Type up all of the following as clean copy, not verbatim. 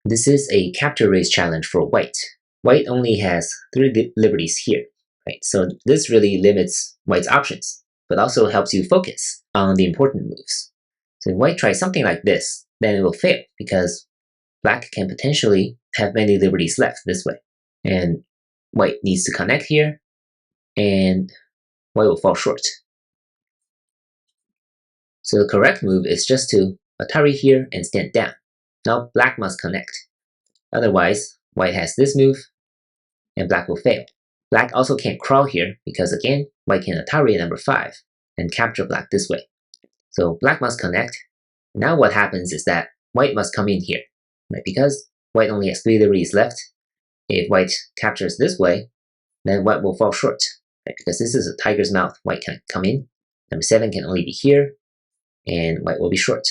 This is a capture race challenge for white. White only has 3 liberties here, right? So this really limits white's options, but also helps you focus on the important moves. So if white tries something like this, then it will fail because black can potentially have many liberties left this way. And white needs to connect here, and white will fall short. So the correct move is just to Atari here and stand down. Now black must connect. Otherwise, white has this move, and black will fail. Black also can't crawl here because again, white can Atari number 5 and capture black this way. So black must connect. Now what happens is that white must come in here, right? Because white only has 3 liberties left. If white captures this way, then white will fall short, right? Because this is a tiger's mouth, white can come in. Number 7 can only be here, and white will be short.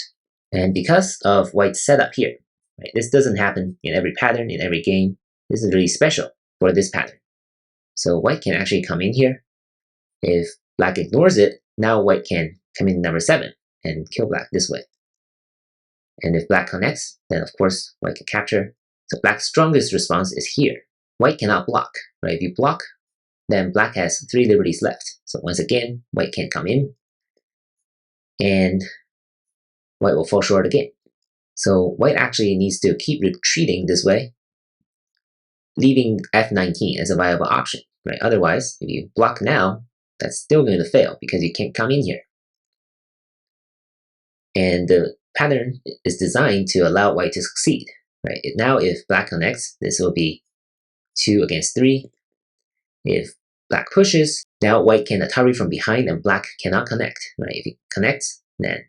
And because of white's setup here, right, this doesn't happen in every pattern, in every game. This is really special for this pattern. So white can actually come in here. If black ignores it, now white can come in number 7 and kill black this way. And if black connects, then of course white can capture. So black's strongest response is here. White cannot block, right? If you block, then black has 3 liberties left. So once again, white can't come in, and white will fall short again. So white actually needs to keep retreating this way, leaving f19 as a viable option, right? Otherwise, if you block now, that's still going to fail because you can't come in here. And the pattern is designed to allow white to succeed, right? Now if black connects, this will be 2 against 3. If black pushes, now white can Atari from behind and black cannot connect, right? If he connects, then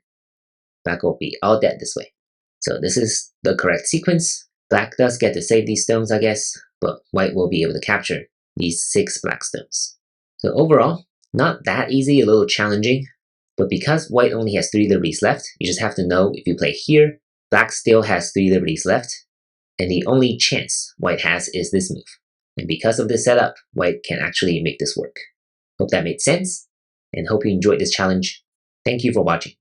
black will be all dead this way. So this is the correct sequence. Black does get to save these stones, I guess, but white will be able to capture these 6 black stones. So overall, not that easy, a little challenging, but because white only has 3 liberties left, you just have to know if you play here, black still has 3 liberties left, and the only chance white has is this move. And because of this setup, white can actually make this work. Hope that made sense, and hope you enjoyed this challenge. Thank you for watching.